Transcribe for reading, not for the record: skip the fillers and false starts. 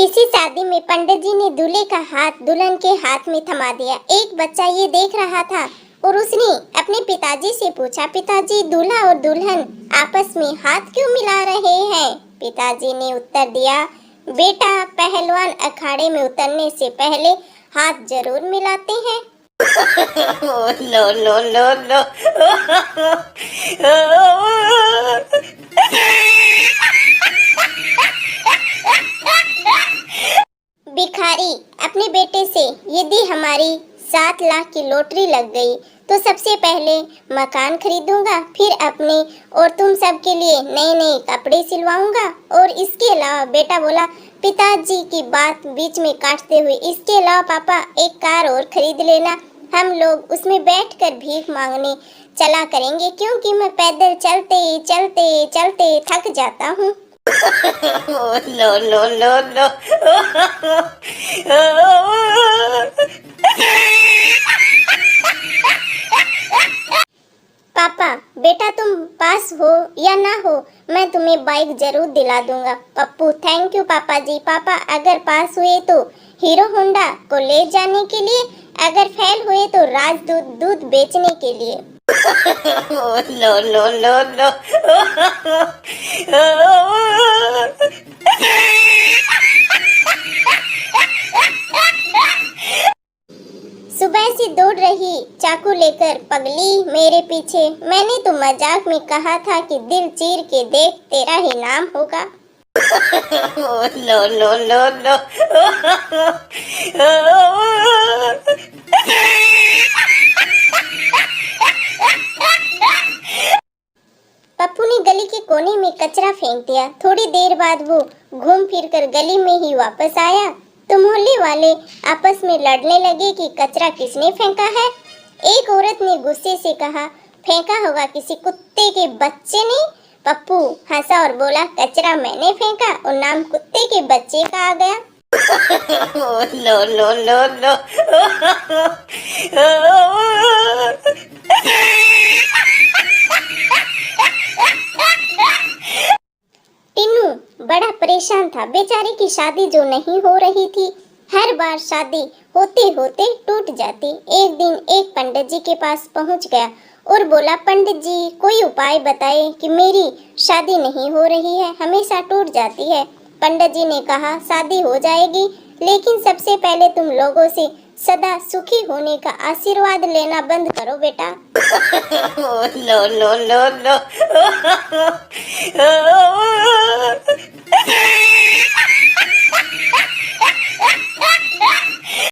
किसी शादी में पंडित जी ने दूल्हे का हाथ दुल्हन के हाथ में थमा दिया। एक बच्चा ये देख रहा था और उसने अपने पिताजी से पूछा, पिताजी दूल्हा और दुल्हन आपस में हाथ क्यों मिला रहे हैं? पिताजी ने उत्तर दिया, बेटा पहलवान अखाड़े में उतरने से पहले हाथ जरूर मिलाते हैं। No no no no. भिखारी अपने बेटे से, यदि हमारी 7 लाख की लॉटरी लग गई तो सबसे पहले मकान खरीदूंगा, फिर अपने और तुम सब के लिए नए नए कपड़े सिलवाऊंगा। और इसके अलावा बेटा बोला, पिताजी की बात बीच में काटते हुए, इसके अलावा पापा एक कार और खरीद लेना, हम लोग उसमें बैठकर भीख मांगने चला करेंगे, क्योंकि मैं पैदल चलते चलते चलते थक जाता हूँ। No no no no. पापा बेटा तुम पास हो या ना हो, मैं तुम्हें बाइक जरूर दिला दूंगा। पप्पू, थैंक यू पापा जी। पापा अगर पास हुए तो हीरो होंडा को ले जाने के लिए, अगर फेल हुए तो राजदूत दूध बेचने के लिए। No no no no. सुबह से दौड़ रही चाकू लेकर पगली मेरे पीछे, मैंने तो मजाक में कहा था कि दिल चीर के देख तेरा ही नाम होगा। No no no no. Pappu ने गली के कोने में कचरा फेंक दिया। थोड़ी देर बाद वो घूम फिर कर गली में ही वापस आया तो मोहल्ले वाले आपस में लड़ने लगे कि कचरा किसने फेंका है। एक औरत ने गुस्से से कहा, फेंका होगा किसी कुत्ते के बच्चे ने। पप्पू हंसा और बोला, कचरा मैंने फेंका और नाम कुत्ते के बच्चे का आ गया। No no no no. Tinnu बड़ा परेशान था। बेचारे की शादी जो नहीं हो रही थी, हर बार शादी होते होते टूट जाती। एक दिन एक पंडित जी के पास पहुंच गया और बोला, पंडित जी कोई उपाय बताए कि मेरी शादी नहीं हो रही है, हमेशा टूट जाती है। पंडित जी ने कहा, शादी हो जाएगी, लेकिन सबसे पहले तुम लोगों से सदा सुखी होने का आशीर्वाद लेना बंद करो बेटा। No no no no.